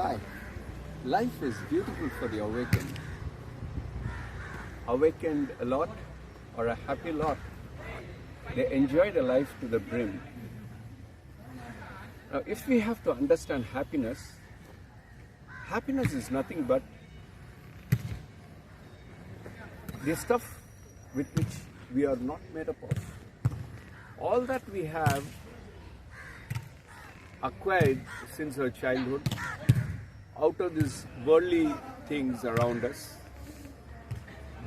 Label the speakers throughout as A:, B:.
A: Hi. Life is beautiful for the awakened. Awakened a lot or a happy lot. They enjoy the life to the brim. Now, if we have to understand happiness, happiness is nothing but the stuff with which we are not made up of. All that we have acquired since our childhood, out of these worldly things around us,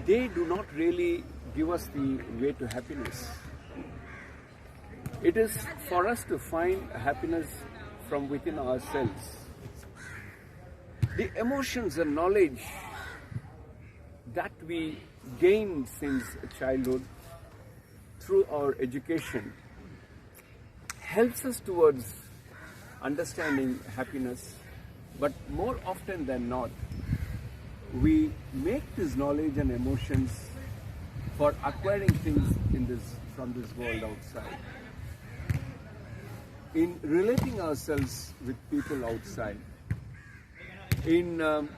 A: they do not really give us the way to happiness. It is for us to find happiness from within ourselves. The emotions and knowledge that we gain since childhood through our education helps us towards understanding happiness, but more often than not, we make this knowledge and emotions for acquiring things from this world outside. In relating ourselves with people outside, in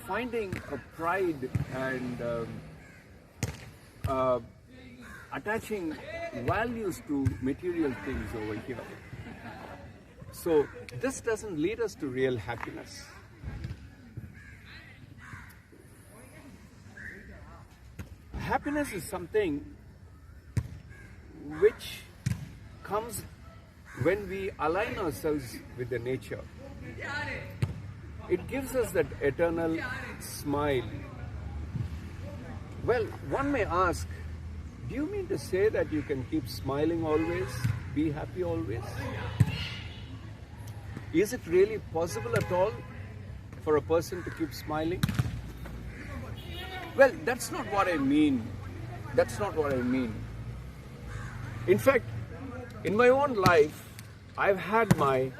A: finding a pride and attaching values to material things over here. So this doesn't lead us to real happiness. Happiness is something which comes when we align ourselves with the nature. It gives us that eternal smile. Well, one may ask, do you mean to say that you can keep smiling always, be happy always? Is it really possible at all for a person to keep smiling? Well, that's not what I mean. That's not what I mean. In fact, in my own life, I've had my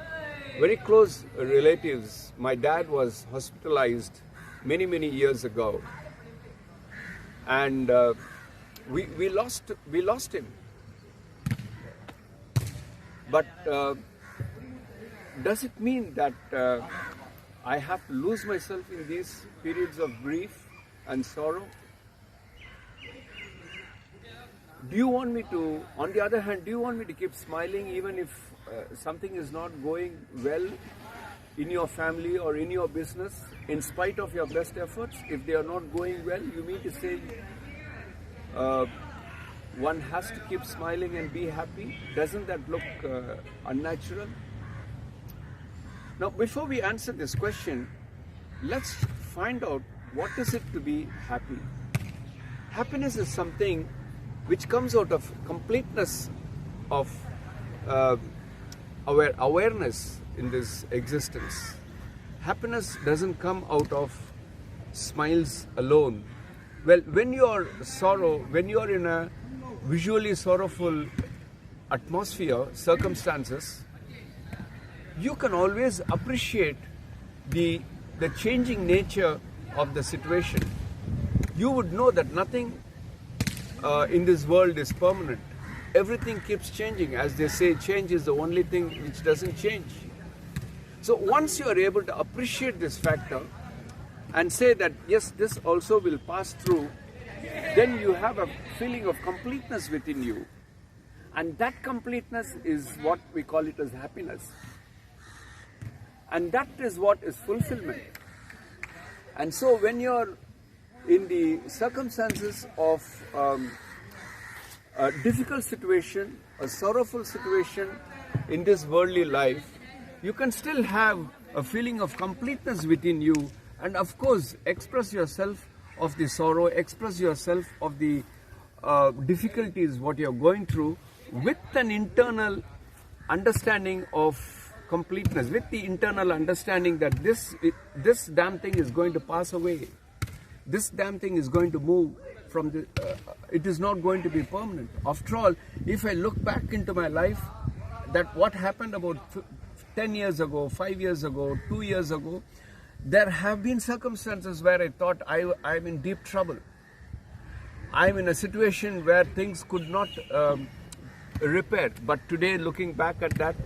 A: very close relatives. My dad was hospitalized many years ago, and we lost him. But does it mean that I have to lose myself in these periods of grief and sorrow? Do you want me to, on the other hand, do you want me to keep smiling even if something is not going well in your family or in your business, in spite of your best efforts? If they are not going well, you mean to say one has to keep smiling and be happy? Doesn't that look unnatural? Now, before we answer this question, let's find out what is it to be happy. Happiness is something which comes out of completeness of awareness in this existence. Happiness doesn't come out of smiles alone. Well, when you are when you are in a visually sorrowful atmosphere, circumstances, you can always appreciate the changing nature of the situation. You would know that nothing in this world is permanent. Everything keeps changing. As they say, change is the only thing which doesn't change. So once you are able to appreciate this factor and say that, yes, this also will pass through, then you have a feeling of completeness within you. And that completeness is what we call it as happiness. And that is what is fulfillment. And so when you're in the circumstances of a difficult situation, a sorrowful situation in this worldly life, you can still have a feeling of completeness within you, and of course express yourself of the sorrow, express yourself of the difficulties what you're going through with an internal understanding of completeness, with the internal understanding that this damn thing is going to pass away. This damn thing is going to move from the, it is not going to be permanent. After all, if I look back into my life, that what happened about 10 years ago, 5 years ago, 2 years ago, there have been circumstances where I thought I'm in deep trouble. I'm in a situation where things could not repair. But today, looking back at that,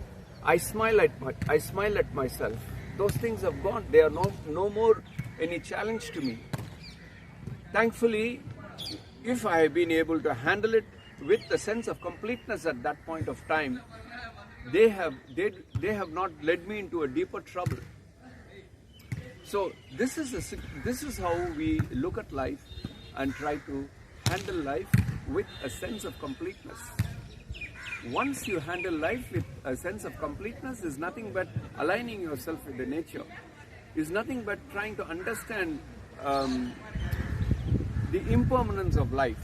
A: I smile at myself. Those things have gone. They are no more any challenge to me. Thankfully, if I have been able to handle it with the sense of completeness at that point of time, they have not led me into a deeper trouble. So this is how we look at life and try to handle life with a sense of completeness. Once you handle life with a sense of completeness, is nothing but aligning yourself with the nature, is nothing but trying to understand the impermanence of life.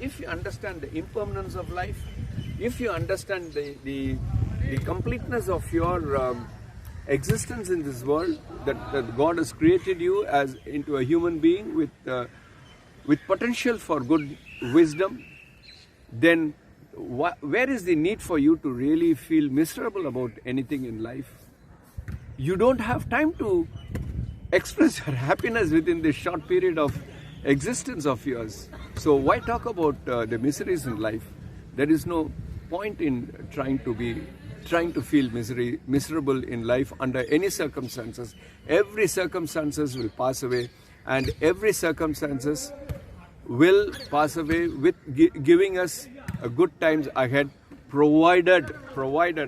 A: If you understand the impermanence of life, if you understand the completeness of your existence in this world, that God has created you as into a human being with potential for good wisdom, then where is the need for you to really feel miserable about anything in life? You don't have time to express your happiness within this short period of existence of yours. So why talk about the miseries in life? There is no point in trying to feel miserable in life under any circumstances. Every circumstances will pass away, and every circumstances will pass away with giving us a good times ahead, provided,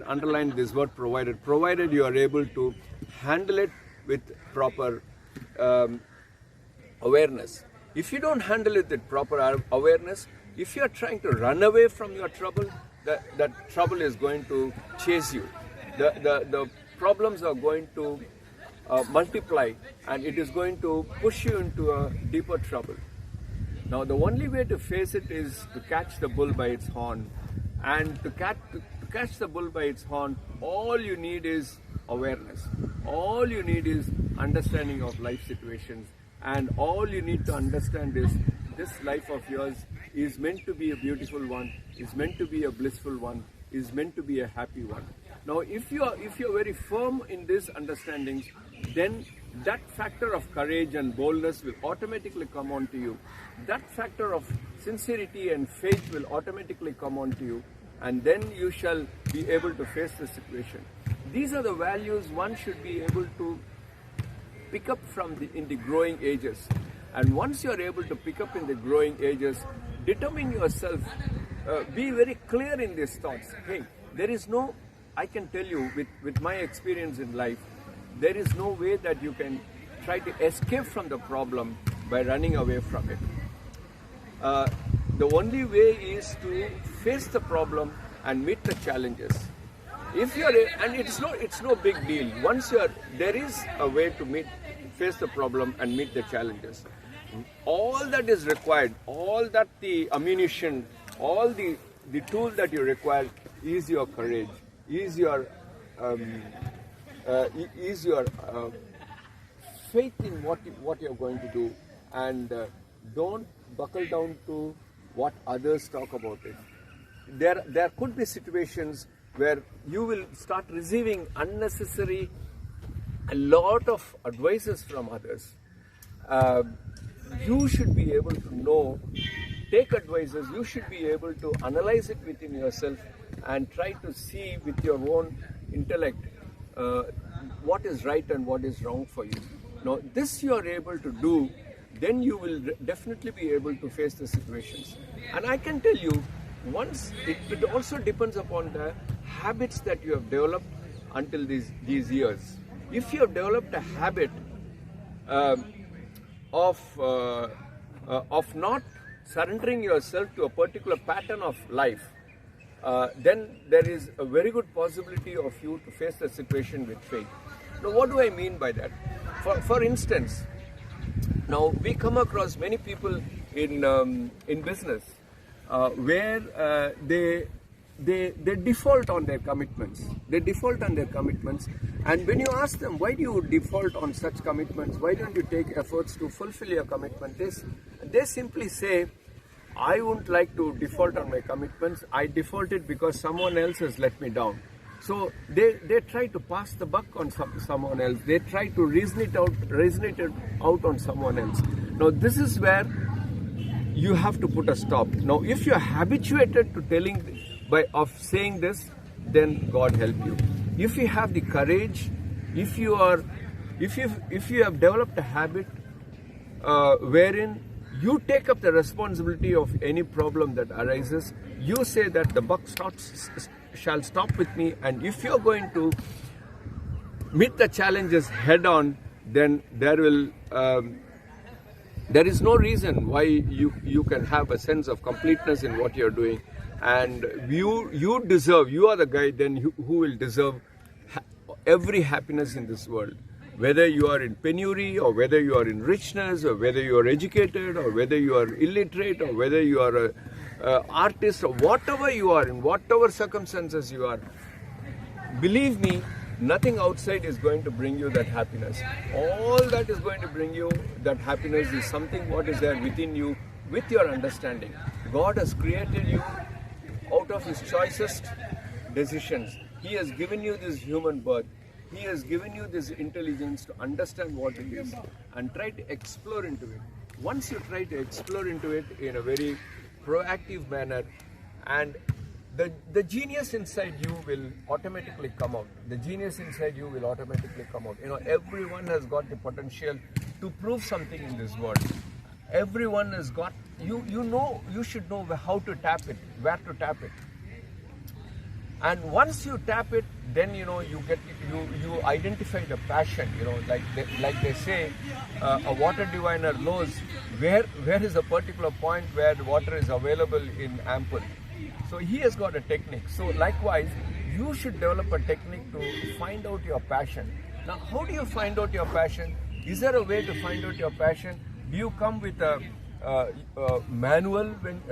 A: underline this word provided you are able to handle it with proper awareness. If you don't handle it with proper awareness, if you are trying to run away from your trouble, that trouble is going to chase you. The problems are going to multiply, and it is going to push you into a deeper trouble. Now, the only way to face it is to catch the bull by its horn. And to catch the bull by its horn, all you need is awareness. All you need is understanding of life situations. And all you need to understand is this life of yours is meant to be a beautiful one, is meant to be a blissful one, is meant to be a happy one. Now, if you are very firm in these understandings, then that factor of courage and boldness will automatically come onto you. That factor of sincerity and faith will automatically come onto you, and then you shall be able to face the situation. These are the values one should be able to pick up in the growing ages. And once you are able to pick up in the growing ages, determine yourself, be very clear in these thoughts. Hey, there is no, I can tell you with my experience in life, there is no way that you can try to escape from the problem by running away from it. The only way is to face the problem and meet the challenges. If you are, and it's no big deal. There is a way to face the problem and meet the challenges. All that is required, all that the ammunition, all the tool that you require is your courage, is your faith in what you're going to do, and don't buckle down to what others talk about it. There could be situations where you will start receiving a lot of advices from others. You should be able to know, take advices, you should be able to analyze it within yourself and try to see with your own intellect what is right and what is wrong for you. Now, this you are able to do, then you will definitely be able to face the situations. And I can tell you, once it also depends upon the habits that you have developed until these years. If you have developed a habit of not surrendering yourself to a particular pattern of life, then there is a very good possibility of you to face the situation with faith. Now, what do I mean by that? For instance, now we come across many people in business where they default on their commitments. They default on their commitments, and when you ask them, why do you default on such commitments? Why don't you take efforts to fulfill your commitment? They simply say, I wouldn't like to default on my commitments. I defaulted because someone else has let me down. So they try to pass the buck on someone else. They try to reason it out on someone else. Now, this is where you have to put a stop. Now, if you are habituated to saying this, then God help you. If you have the courage if you are, if you have developed a habit wherein you take up the responsibility of any problem that arises, you say that the buck shall stop with me, and if you're going to meet the challenges head on, then there is no reason why you can have a sense of completeness in what you're doing, and you deserve, you are the guy then who will deserve every happiness in this world. Whether you are in penury, or whether you are in richness, or whether you are educated, or whether you are illiterate, or whether you are a artist, or whatever you are, in whatever circumstances you are, believe me, nothing outside is going to bring you that happiness. All that is going to bring you that happiness is something what is there within you, with your understanding. God has created you out of His choicest decisions. He has given you this human birth. He has given you this intelligence to understand what it is and try to explore into it. Once you try to explore into it in a very proactive manner, and the genius inside you will automatically come out. The genius inside you will automatically come out. You know, everyone has got the potential to prove something in this world. Everyone has got, you should know how to tap it, where to tap it. And once you tap it, then you identify the passion. You know, like they say, a water diviner knows where is a particular point where the water is available in ample. So he has got a technique. So likewise, you should develop a technique to find out your passion. Now, how do you find out your passion? Is there a way to find out your passion? Do you come with a manual when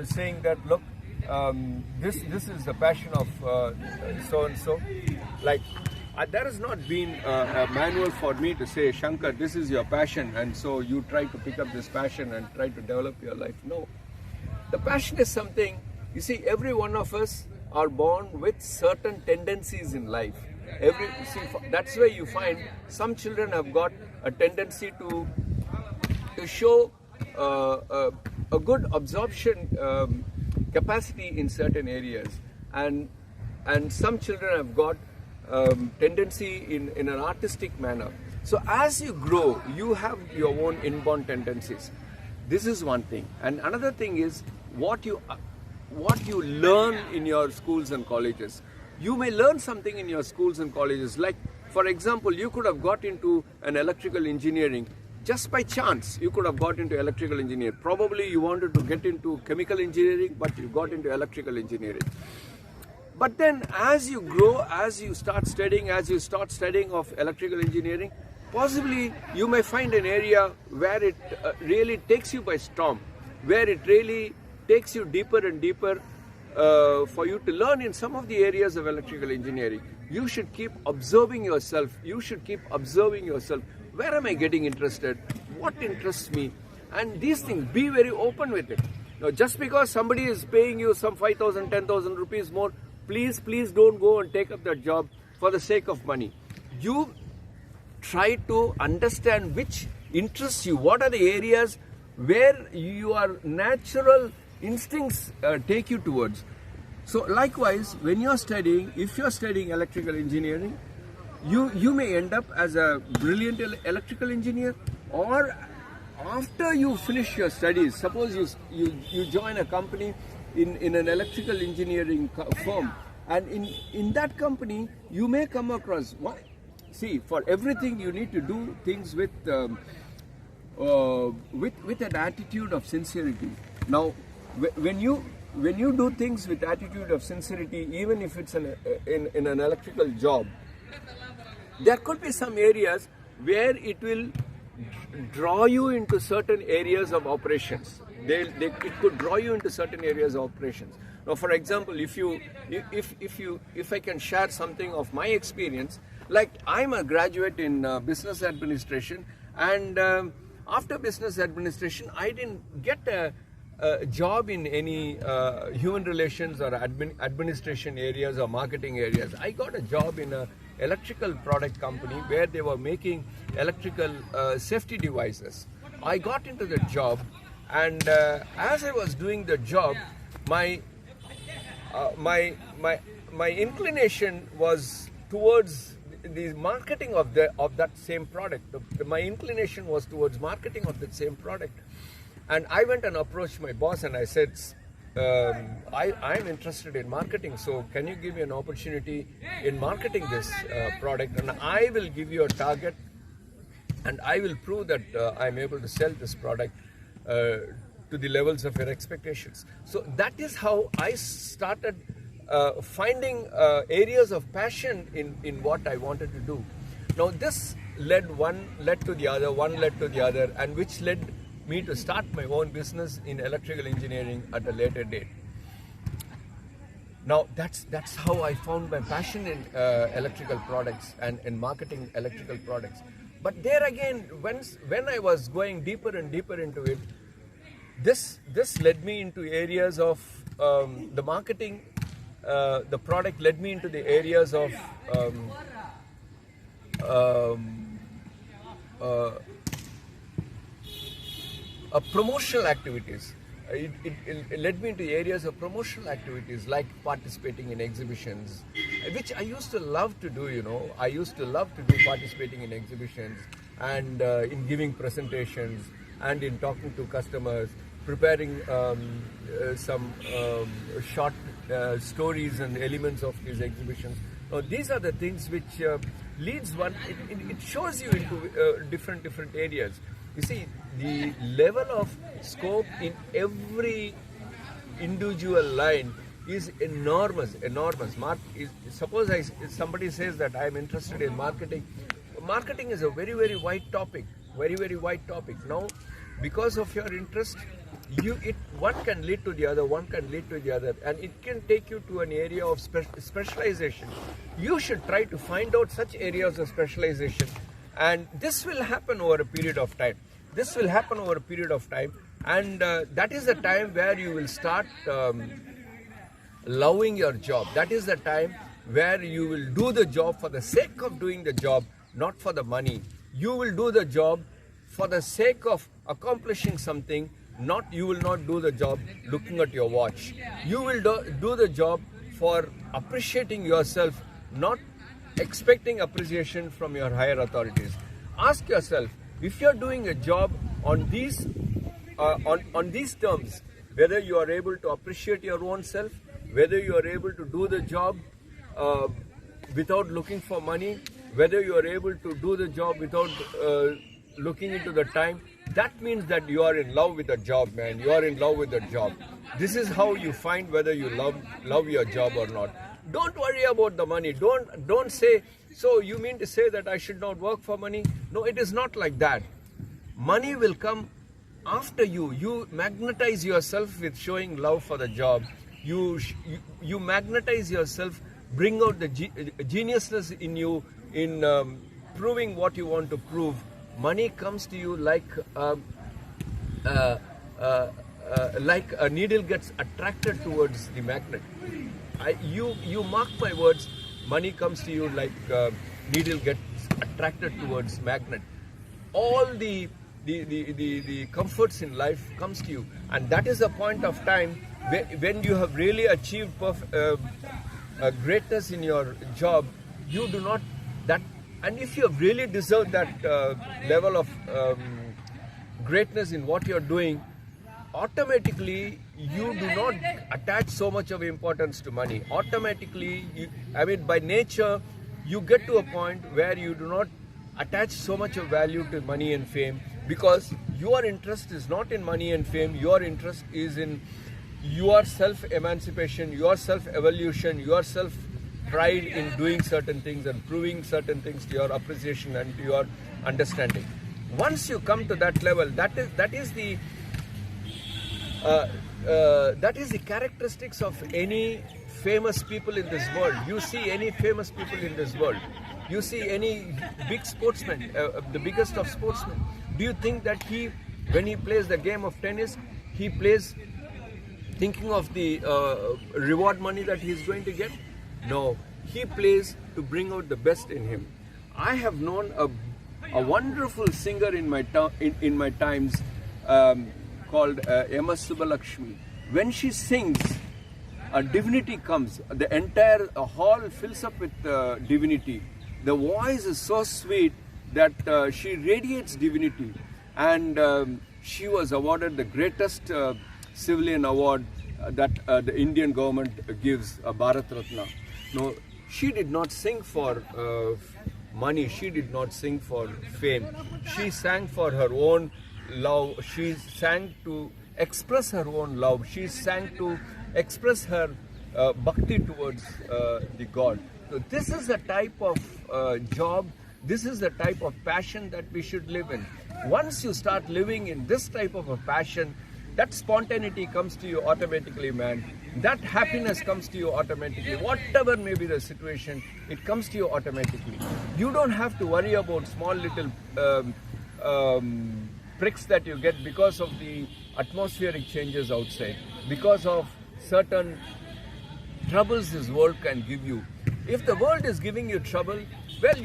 A: saying that, look, this is the passion of so and so? Like, there has not been a manual for me to say, Shankar, this is your passion, and so you try to pick up this passion and try to develop your life. No. The passion is something, you see, every one of us are born with certain tendencies in life. That's why you find some children have got a tendency to show a good absorption capacity in certain areas, and some children have got tendency in an artistic manner. So as you grow, you have your own inborn tendencies. This is one thing. And another thing is what you learn in your schools and colleges. You may learn something in your schools and colleges. Like, for example, you could have got into an electrical engineering just by chance. You could have got into electrical engineering. Probably you wanted to get into chemical engineering, but you got into electrical engineering. But then as you grow, as you start studying of electrical engineering, possibly you may find an area where it really takes you by storm, where it really takes you deeper and deeper for you to learn in some of the areas of electrical engineering. You should keep observing yourself. Where am I getting interested? What interests me? And these things, be very open with it. Now, just because somebody is paying you some 5,000, 10,000 rupees more, please don't go and take up that job for the sake of money. You try to understand which interests you. What are the areas where your natural instincts take you towards. So likewise, when you're studying, if you're studying electrical engineering, you may end up as a brilliant electrical engineer, or after you finish your studies, suppose you join a company in an electrical engineering firm, and in that company you may come across, see, for everything you need to do things with an attitude of sincerity. Now, when you do things with attitude of sincerity, even if it's in an electrical job, there could be some areas where it will draw you into certain areas of operations. It could draw you into certain areas of operations. Now, for example, if I can share something of my experience, like I'm a graduate in business administration, and after business administration, I didn't get a job in any human relations or administration areas or marketing areas. I got a job in a electrical product company where they were making electrical safety devices. I got into the job, and as I was doing the job, my inclination was towards the marketing of that same product. My inclination was towards marketing of that same product, and I went and approached my boss and I said, I'm interested in marketing, so can you give me an opportunity in marketing this product, and I will give you a target, and I will prove that I'm able to sell this product to the levels of your expectations. So that is how I started finding areas of passion in what I wanted to do. Now this one led to the other, and which led me to start my own business in electrical engineering at a later date. Now that's how I found my passion in electrical products and in marketing electrical products. But there again, when I was going deeper and deeper into it, this led me into areas of the marketing. The product led me into the areas of promotional activities. It led me into areas of promotional activities like participating in exhibitions, which I used to love to do, you know. I used to love to do participating in exhibitions and in giving presentations and in talking to customers, preparing some short stories and elements of these exhibitions. Now, these are the things which leads one, it shows you into different areas. You see, the level of scope in every individual line is enormous. Suppose somebody says that I am interested in marketing. Marketing is a very wide topic, very wide topic. Now, because of your interest, one can lead to the other, and it can take you to an area of specialization. You should try to find out such areas of specialization, and this will happen over a period of time. And that is the time where you will start loving your job. That is the time where you will do the job for the sake of doing the job, not for the money. You will do the job for the sake of accomplishing something. You will not do the job looking at your watch. You will do the job for appreciating yourself, not expecting appreciation from your higher authorities. Ask yourself, if you're doing a job on these terms, whether you are able to appreciate your own self, whether you are able to do the job without looking for money, whether you are able to do the job without looking into the time, that means that you are in love with the job, man. You are in love with the job. This is how you find whether you love your job or not. Don't worry about the money. Don't say, so you mean to say that I should not work for money? No, it is not like that. Money will come after you. You magnetize yourself with showing love for the job. You magnetize yourself, bring out the geniusness in you in proving what you want to prove. Money comes to you like a needle gets attracted towards the magnet. You mark my words. Money comes to you like needle gets attracted towards magnet. All the comforts in life comes to you, and that is the point of time when you have really achieved greatness in your job. You do not that. And if you have really deserved that level of greatness in what you're doing, automatically you do not attach so much of importance to money. Automatically, by nature, you get to a point where you do not attach so much of value to money and fame, because your interest is not in money and fame. Your interest is in your self-emancipation, your self-evolution, your self-pride in doing certain things and proving certain things to your appreciation and to your understanding. Once you come to that level, that is the characteristics of any famous people in this world. You see any famous people in this world, you see any big sportsman, the biggest of sportsmen. Do you think that when he plays the game of tennis, he plays thinking of the reward money that he is going to get? No, he plays to bring out the best in him. I have known a wonderful singer in my times called M.S. Subbalakshmi. When she sings, a divinity comes. The entire hall fills up with divinity. The voice is so sweet that she radiates divinity, and she was awarded the greatest civilian award that the Indian government gives, Bharat Ratna. No, she did not sing for money, she did not sing for fame. She sang for her own love, she sang to express her own love, she sang to express her bhakti towards the God. So this is the type of job, this is the type of passion that we should live in. Once you start living in this type of a passion, that spontaneity comes to you automatically, man. That happiness comes to you automatically. Whatever may be the situation, it comes to you automatically. You don't have to worry about small little pricks that you get because of the atmospheric changes outside, because of certain troubles this world can give you. If the world is giving you trouble, well,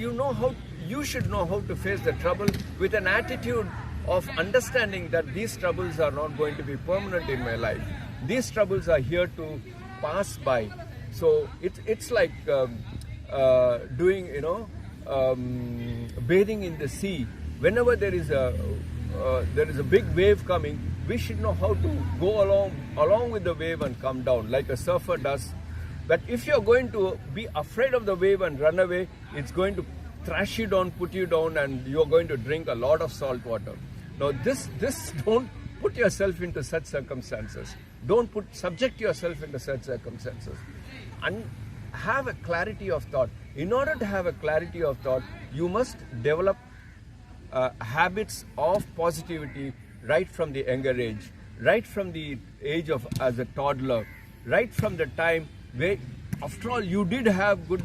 A: you should know how to face the trouble with an attitude of understanding that these troubles are not going to be permanent in my life. These troubles are here to pass by. So it's like doing, bathing in the sea. Whenever there is a big wave coming, we should know how to go along with the wave and come down, like a surfer does. But if you're going to be afraid of the wave and run away, it's going to thrash you down, put you down, and you're going to drink a lot of salt water. Now this don't put yourself into such circumstances. Don't subject yourself into such circumstances. And have a clarity of thought. In order to have a clarity of thought, you must develop habits of positivity right from the younger age, right from the age of as a toddler, right from the time where, after all, you did have good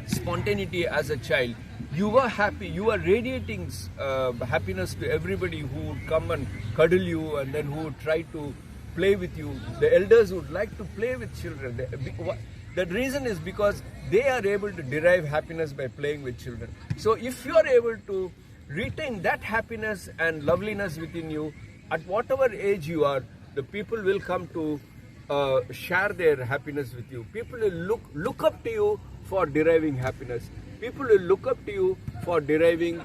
A: spontaneity as a child. You were happy, you were radiating happiness to everybody who would come and cuddle you and then who would try to play with you. The elders would like to play with children. The reason is because they are able to derive happiness by playing with children. So if you are able to retain that happiness and loveliness within you, at whatever age you are, the people will come to share their happiness with you. People will look up to you for deriving happiness. People will look up to you for deriving,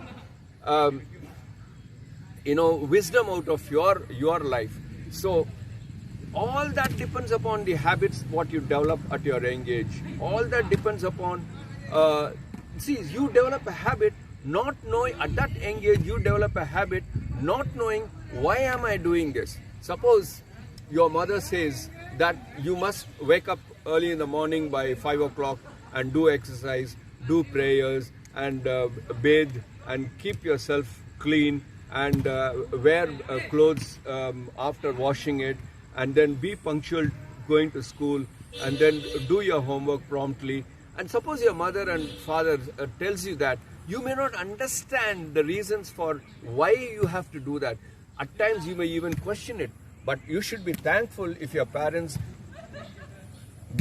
A: wisdom out of your life. So all that depends upon the habits what you develop at your young age. All that depends upon, you develop a habit not knowing, at that young age you develop a habit not knowing why am I doing this. Suppose your mother says that you must wake up early in the morning by 5 o'clock and do exercise, do prayers, and bathe and keep yourself clean and wear clothes after washing it, and then be punctual going to school, and then do your homework promptly. And suppose your mother and father tells you that, you may not understand the reasons for why you have to do that. At times you may even question it, but you should be thankful if your parents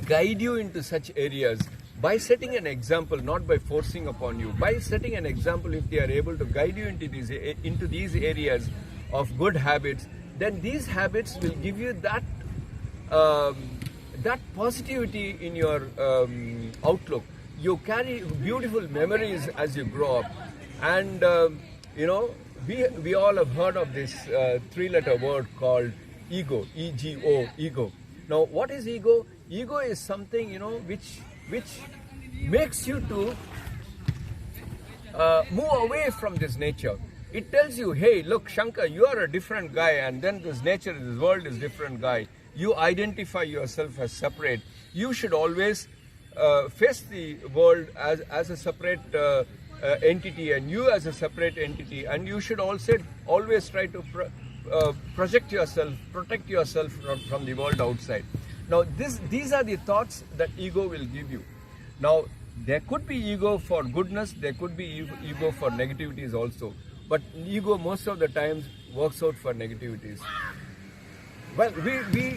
A: guide you into such areas by setting an example, not by forcing upon you. By setting an example, if they are able to guide you into these areas of good habits, then these habits will give you that positivity in your outlook. You carry beautiful memories as you grow up, and we all have heard of this three-letter word called ego, E-G-O, ego. Now, what is ego? Ego is something which makes you to move away from this nature. It tells you, hey, look, Shankar, you are a different guy, and then this nature, this world is different guy. You identify yourself as separate. You should always face the world as a separate entity, and you as a separate entity, and you should also always try to protect yourself from the world outside. Now, these are the thoughts that ego will give you. Now, there could be ego for goodness, there could be ego for negativities also. But ego most of the times works out for negativities. Well,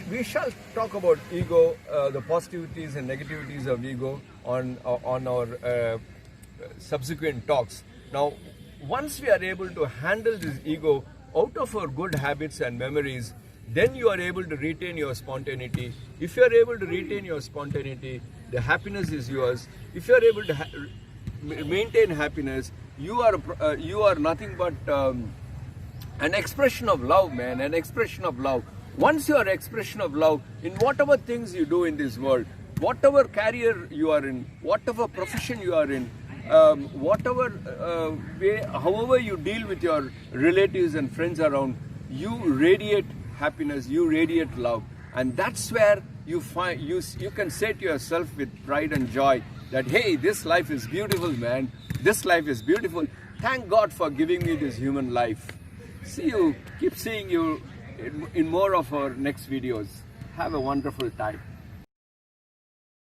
A: we shall talk about ego, the positivities and negativities of ego on our subsequent talks. Now, once we are able to handle this ego out of our good habits and memories, then you are able to retain your spontaneity. If you are able to retain your spontaneity, the happiness is yours. If you are able to maintain happiness, you are nothing but an expression of love, man, an expression of love. Once you are an expression of love in whatever things you do in this world, whatever career you are in, whatever profession you are in, whatever way, however you deal with your relatives and friends around, you radiate happiness, you radiate love. And that's where you find, you can say to yourself with pride and joy that, hey, this life is beautiful, man. This life is beautiful. Thank God for giving me this human life. See you, keep seeing you in more of our next videos. Have a wonderful time.